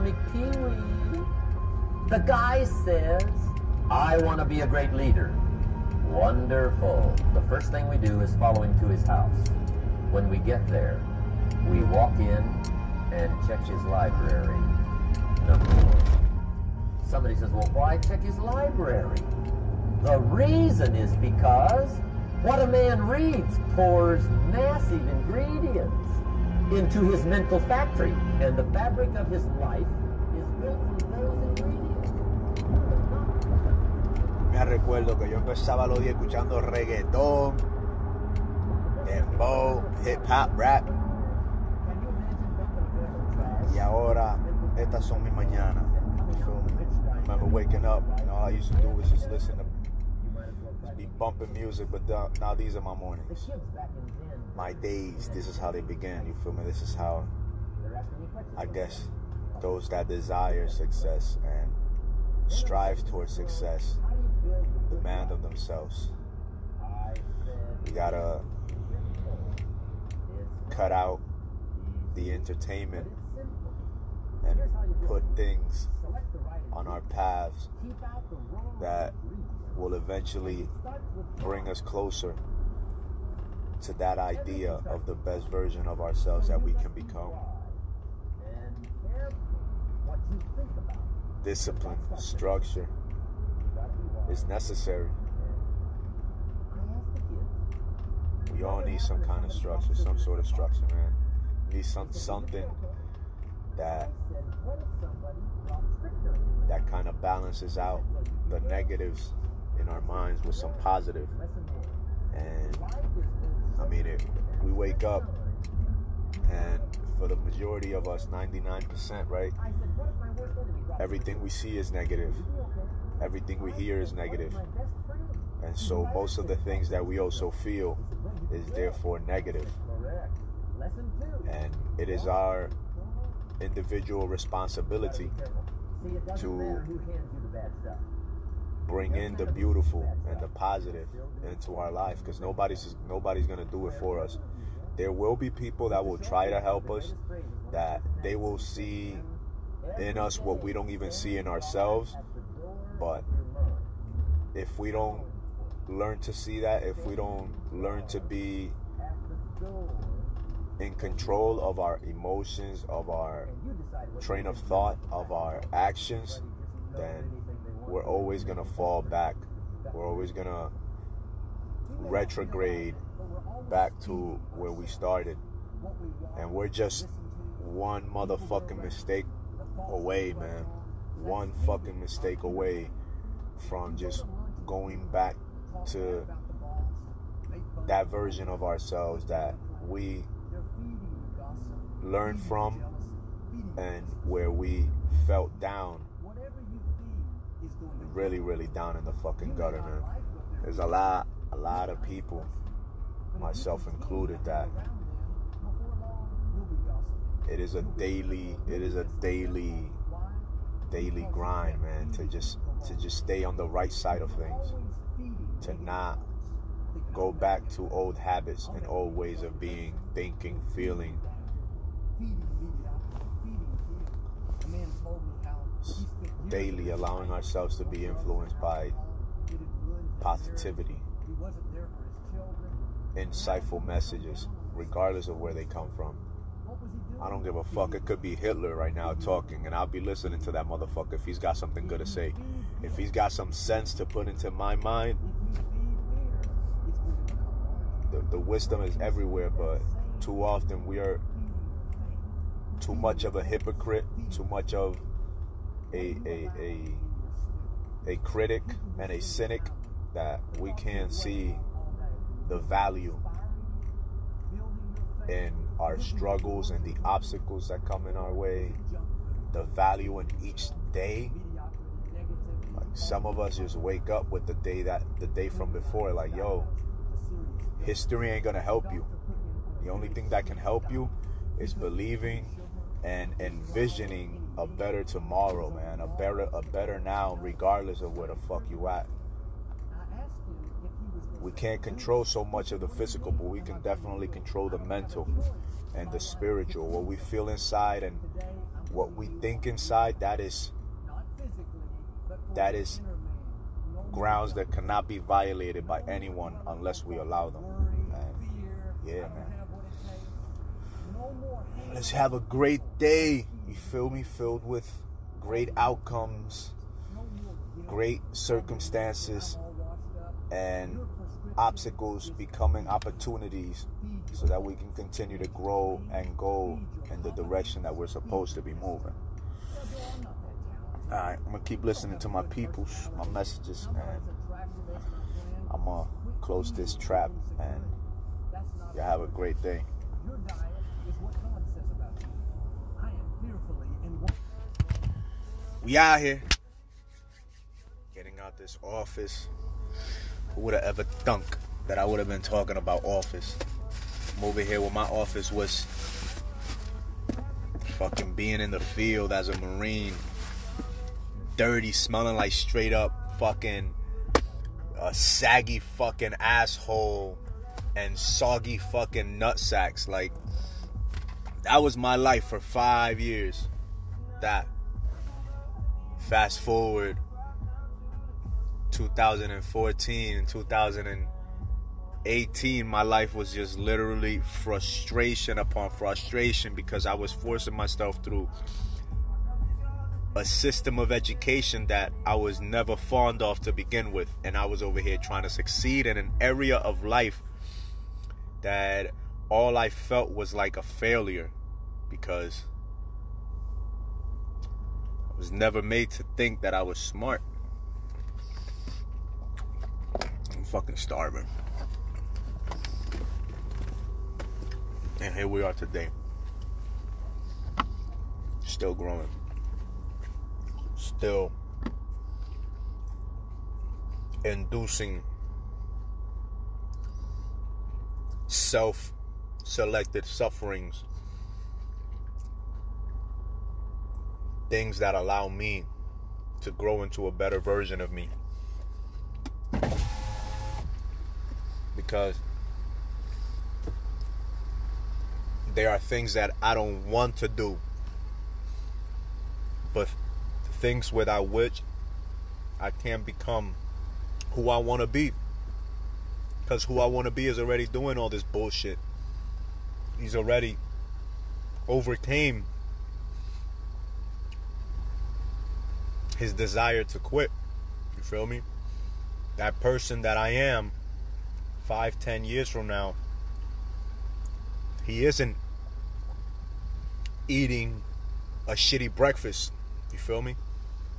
comic Pee-wee. The guy says, I want to be a great leader. Wonderful. The first thing we do is follow him to his house. When we get there, we walk in and check his library. Number 1. Somebody says, well, why check his library? The reason is because what a man reads pours massive ingredients into his mental factory, and the fabric of his life is built from those ingredients. Me recuerdo que yo empezaba los días escuchando reggaetón, dembow, hip hop, rap, y ahora estas son mis mañanas. You feel me? I remember waking up and all I used to do was just listen to, just be bumping music, but now these are my mornings. My days, this is how they begin, you feel me? This is how, I guess, those that desire success and strive towards success demand of themselves. We gotta cut out the entertainment and put things on our paths that will eventually bring us closer to that idea of the best version of ourselves that we can become. Discipline, structure is necessary. We all need some kind of structure, some sort of structure, man. We need something that kind of balances out the negatives in our minds with some positive. And I mean, we wake up, and for the majority of us, 99%, right? Everything we see is negative. Everything we hear is negative. And so most of the things that we also feel is therefore negative. And it is our individual responsibility to bring in the beautiful and the positive into our life, because nobody's going to do it for us. There will be people that will try to help us, that they will see in us what we don't even see in ourselves. But if we don't learn to see that, if we don't learn to be in control of our emotions, of our train of thought, of our actions, then we're always going to fall back. We're always going to retrograde back to where we started. And we're just one motherfucking mistake away, man. One fucking mistake away from just going back to that version of ourselves that we learned from and where we felt down, really, really down in the fucking gutter, man. There's a lot of people, myself included, that it is a daily grind, man, to just stay on the right side of things, to not go back to old habits and old ways of being, thinking, feeling. Daily allowing ourselves to be influenced by positivity, insightful messages, regardless of where they come from. I don't give a fuck. It could be Hitler right now talking, and I'll be listening to that motherfucker if he's got something good to say. If he's got some sense to put into my mind, the wisdom is everywhere, but too often we are too much of a hypocrite, too much of a critic and a cynic, that we can't see the value in our struggles and the obstacles that come in our way, the value in each day. Like, some of us just wake up with the day from before, like, yo, history ain't gonna help you. The only thing that can help you is believing and envisioning a better tomorrow, man, a better now, regardless of where the fuck you at. We can't control so much of the physical, but we can definitely control the mental and the spiritual, what we feel inside, and what we think inside, that is grounds that cannot be violated by anyone unless we allow them. And yeah, man. Let's have a great day, you feel me? Filled with great outcomes, great circumstances, and obstacles becoming opportunities so that we can continue to grow and go in the direction that we're supposed to be moving. Alright, I'm going to keep listening to my peoples, my messages, man. I'm going to close this trap, and y'all have a great day. We out here, getting out this office. Who would have ever thunk that I would have been talking about office? I'm over here where my office was fucking being in the field as a Marine. Dirty, smelling like straight up fucking a saggy fucking asshole and soggy fucking nutsacks. Like, that was my life for 5 years. That. Fast forward 2014 and 2018, my life was just literally frustration upon frustration because I was forcing myself through a system of education that I was never fond of to begin with. And I was over here trying to succeed in an area of life that all I felt was like a failure because I was never made to think that I was smart. I'm fucking starving. And here we are today. Still growing. Still inducing self-selected sufferings. Things that allow me to grow into a better version of me. Because there are things that I don't want to do, but things without which I can't become who I want to be. Because who I want to be is already doing all this bullshit. He's already overcame his desire to quit. You feel me? That person that I am 5-10 years from now, he isn't eating a shitty breakfast. You feel me?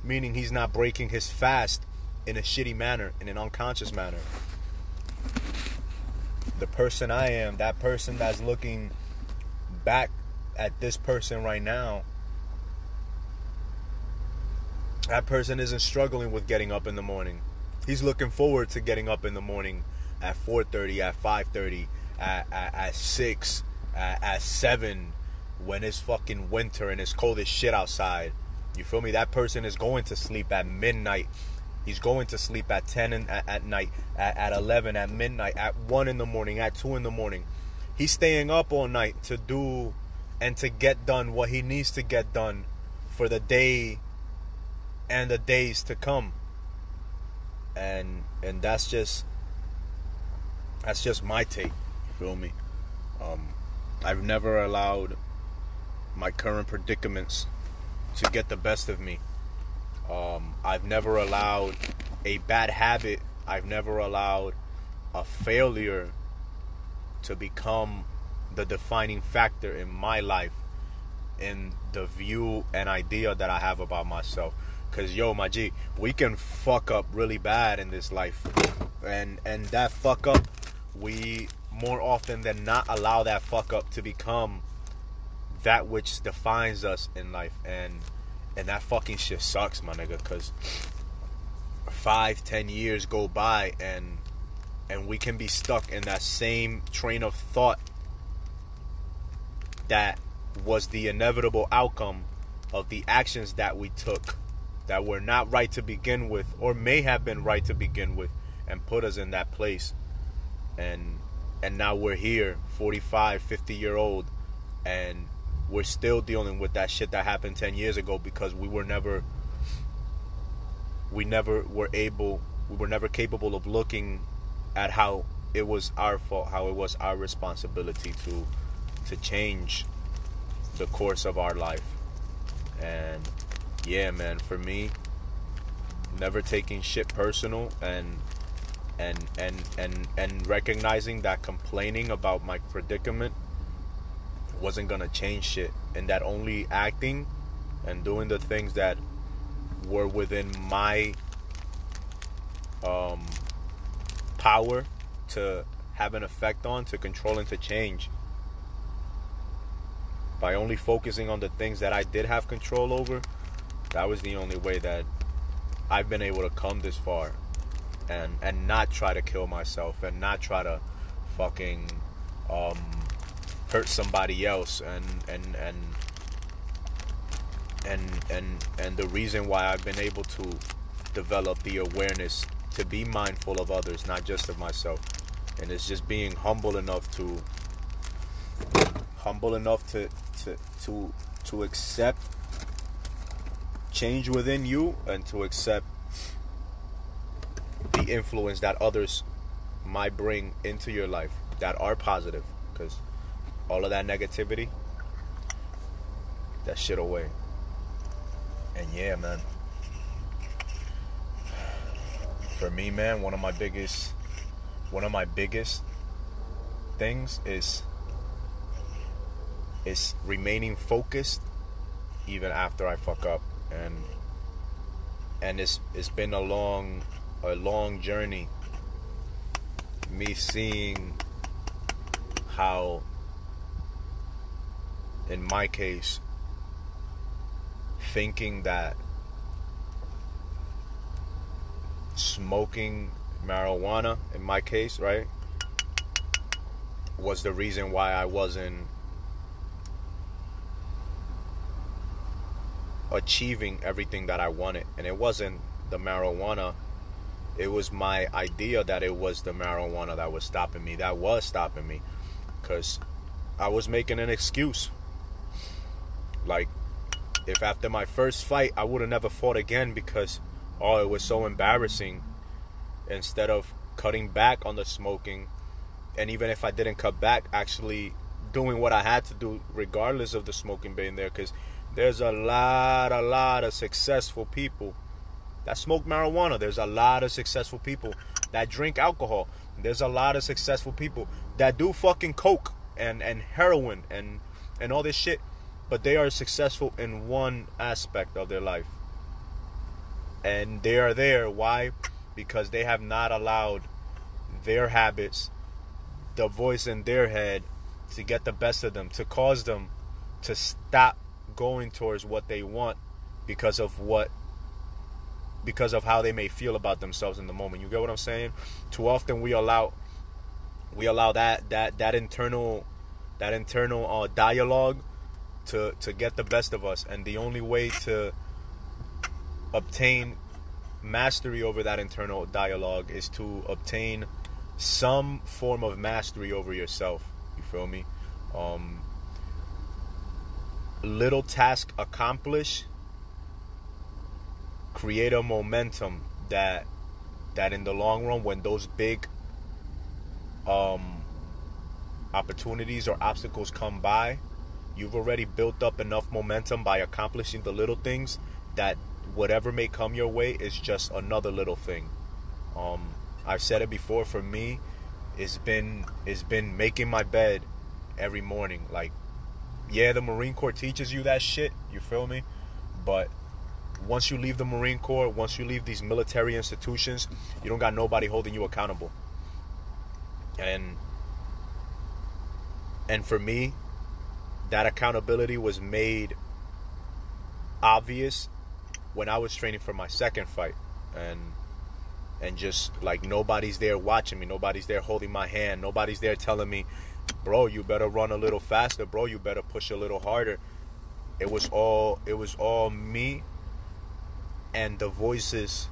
Meaning he's not breaking his fast in a shitty manner, in an unconscious manner. The person I am, that person that's looking back at this person right now, that person isn't struggling with getting up in the morning. He's looking forward to getting up in the morning at 4:30, at 5:30, at 6, at 7, when it's fucking winter and it's cold as shit outside. You feel me? That person is going to sleep at midnight. He's going to sleep at 10 at night, at 11, at midnight, at 1 in the morning, at 2 in the morning. He's staying up all night to do and to get done what he needs to get done for the day and the days to come. And that's just my take. You feel me? I've never allowed my current predicaments to get the best of me. I've never allowed a bad habit. I've never allowed a failure to become the defining factor in my life, in the view and idea that I have about myself. Because, yo, my G, we can fuck up really bad in this life. And that fuck up, we more often than not allow that fuck up to become that which defines us in life. And that fucking shit sucks, my nigga. Because 5-10 years go by and we can be stuck in that same train of thought that was the inevitable outcome of the actions that we took that were not right to begin with, or may have been right to begin with, and put us in that place. And now we're here, 45, 50-year-old, and we're still dealing with that shit that happened 10 years ago because we were never capable of looking at how it was our fault, how it was our responsibility to change the course of our life. And yeah, man, for me, never taking shit personal and recognizing that complaining about my predicament wasn't gonna change shit, and that only acting and doing the things that were within my power to have an effect on, to control and to change, by only focusing on the things that I did have control over, that was the only way that I've been able to come this far and not try to kill myself and not try to fucking hurt somebody else. And the reason why I've been able to develop the awareness to be mindful of others, not just of myself, and it's just being humble enough to accept change within you and to accept the influence that others might bring into your life that are positive, because all of that negativity, that shit away. And yeah, man, for me, man, one of my biggest things is remaining focused even after I fuck up. And it's been a long journey, me seeing how, in my case, thinking that smoking marijuana, in my case, right, was the reason why I wasn't achieving everything that I wanted. And it wasn't the marijuana, it was my idea that it was the marijuana that was stopping me, because I was making an excuse. Like, if after my first fight I would have never fought again because it was so embarrassing, instead of cutting back on the smoking, and even if I didn't cut back, actually doing what I had to do regardless of the smoking being there, because there's a lot of successful people that smoke marijuana. There's a lot of successful people that drink alcohol. There's a lot of successful people that do fucking coke and heroin and all this shit, but they are successful in one aspect of their life. And they are there. Why? Because they have not allowed their habits, the voice in their head, to get the best of them, to cause them to stop going towards what they want because of how they may feel about themselves in the moment. You get what I'm saying? Too often we allow that internal dialogue to get the best of us, and the only way to obtain mastery over that internal dialogue is to obtain some form of mastery over yourself. You feel me? Little task accomplished create a momentum that in the long run, when those big opportunities or obstacles come by, you've already built up enough momentum by accomplishing the little things that whatever may come your way is just another little thing. I've said it before, for me, it's been making my bed every morning. Like, yeah, the Marine Corps teaches you that shit, you feel me? But once you leave the Marine Corps, once you leave these military institutions, you don't got nobody holding you accountable. And for me, that accountability was made obvious when I was training for my second fight. And just like, nobody's there watching me, nobody's there holding my hand, nobody's there telling me, bro, you better run a little faster, bro, you better push a little harder. It was all me and the voices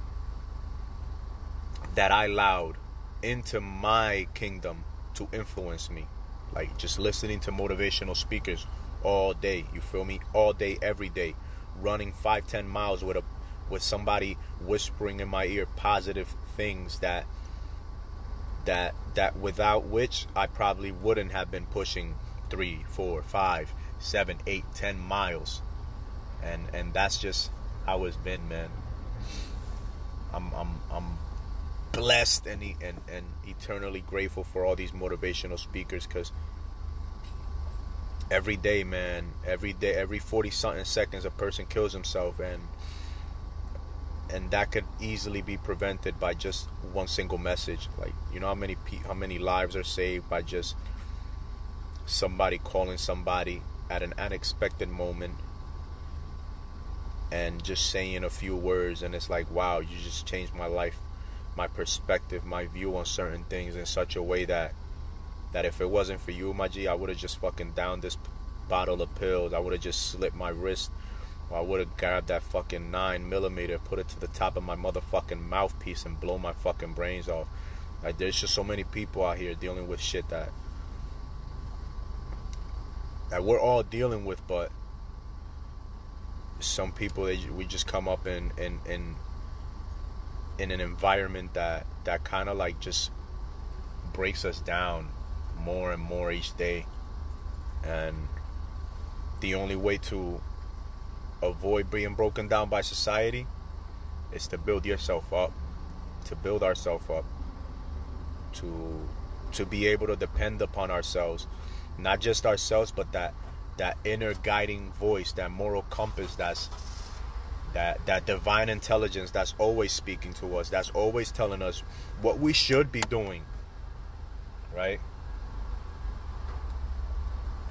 that I allowed into my kingdom to influence me. Like, just listening to motivational speakers all day. You feel me? All day, every day. Running 5-10 miles with somebody whispering in my ear positive things that without which I probably wouldn't have been pushing 3, 4, 5, 7, 8, 10 miles. And that's just how it's been, man. I'm blessed and eternally grateful for all these motivational speakers, because every day, man, every day, every 40-something seconds, a person kills himself, and that could easily be prevented by just one single message. Like, you know how many lives are saved by just somebody calling somebody at an unexpected moment and just saying a few words, and it's like, wow, you just changed my life, my perspective, my view on certain things in such a way that if it wasn't for you, my G, I would have just fucking downed this bottle of pills. I would have just slit my wrist. Or I would have grabbed that fucking 9mm, put it to the top of my motherfucking mouthpiece and blow my fucking brains off. Like, there's just so many people out here dealing with shit that we're all dealing with, but some people, we just come up in an environment that kind of like just breaks us down more and more each day. And the only way to avoid being broken down by society is to build yourself up, to build ourselves up, to be able to depend upon ourselves, not just ourselves, but that inner guiding voice, that moral compass, that divine intelligence that's always speaking to us, that's always telling us what we should be doing, right?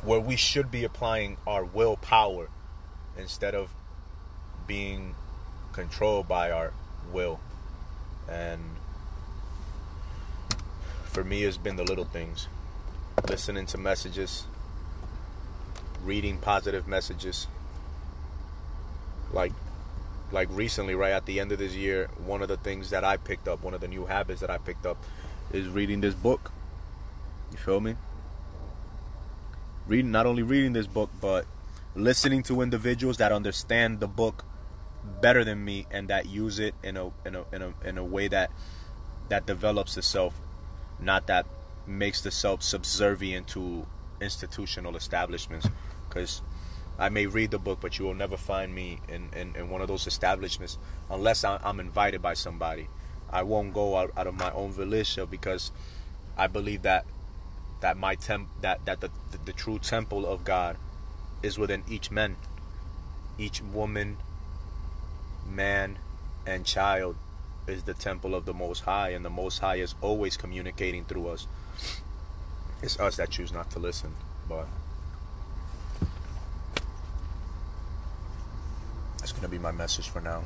Where we should be applying our willpower instead of being controlled by our will. And for me, it's been the little things. Listening to messages, reading positive messages. Like recently, right at the end of this year, one of the things that I picked up, one of the new habits that I picked up, is reading this book. You feel me? Not only reading this book, but listening to individuals that understand the book better than me and that use it in a way that develops the self, not that makes the self subservient to institutional establishments. Because I may read the book, but you will never find me in one of those establishments unless I'm invited by somebody. I won't go out of my own volition, because I believe that the true temple of God is within each man, each woman, man, and child is the temple of the Most High, and the Most High is always communicating through us. It's us that choose not to listen, but that's gonna be my message for now.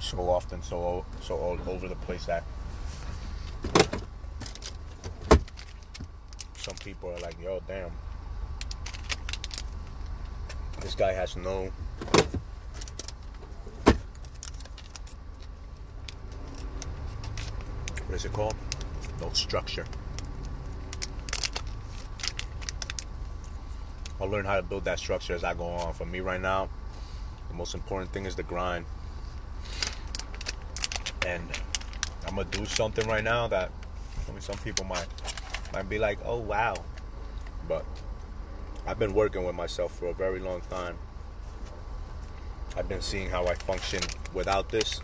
So often, so all over the place that some people are like, yo, damn, this guy has no what is it called? No structure. I'll learn how to build that structure as I go on. For me right now, the most important thing is the grind. And I'm gonna do something right now that, I mean, some people might be like, oh wow, but I've been working with myself for a very long time. I've been seeing how I function without this,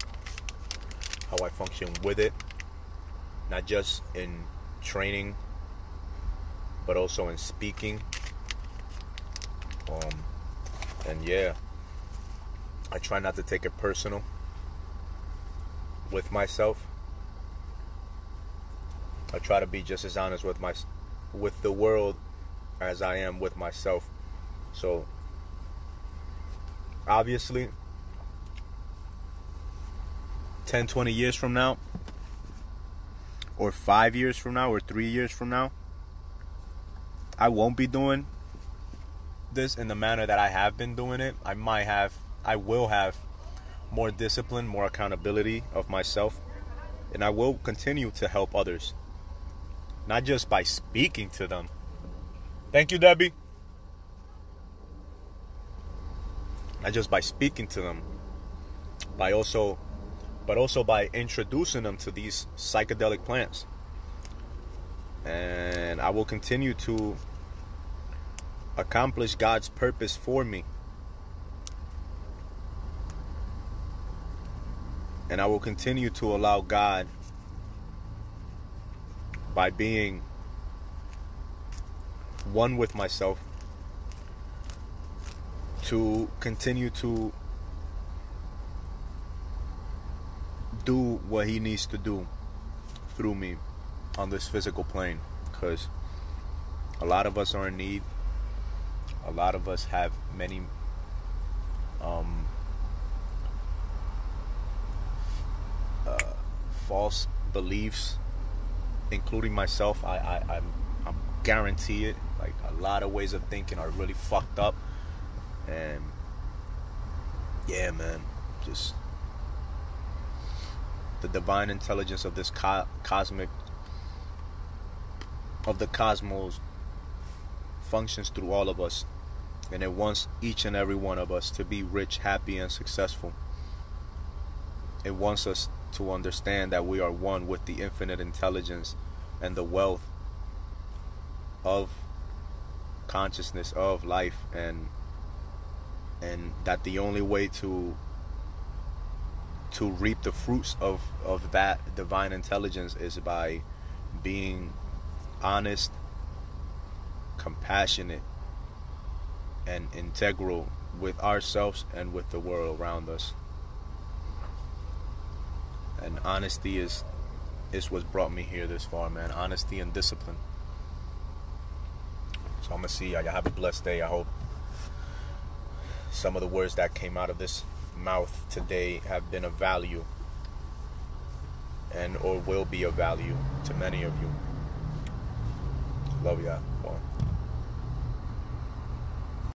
how I function with it, not just in training, but also in speaking. And yeah, I try not to take it personal with myself. I try to be just as honest with the world as I am with myself. So obviously 10, 20 years from now, or 5 years from now, or 3 years from now, I won't be doing this in the manner that I have been doing it. I will have more discipline, more accountability of myself, and I will continue to help others, not just by speaking to them, Thank you, Debbie. Not just by speaking to them, but also by introducing them to these psychedelic plants. And I will continue to accomplish God's purpose for me. And I will continue to allow God, by being one with myself, to continue to do what he needs to do through me on this physical plane. Because a lot of us are in need. A lot of us have many false beliefs, including myself. I'm guarantee it. Like, a lot of ways of thinking are really fucked up. And yeah, man, just the divine intelligence of this cosmos functions through all of us, and it wants each and every one of us to be rich, happy, and successful. It wants us to understand that we are one with the infinite intelligence and the wealth of consciousness, of life, and that the only way to reap the fruits of that divine intelligence is by being honest, compassionate, and integral with ourselves and with the world around us. And honesty is what's brought me here this far, man. Honesty and discipline. So I'm gonna see y'all. Have a blessed day. I hope some of the words that came out of this mouth today have been of value, and or will be of value to many of you. Love y'all. One.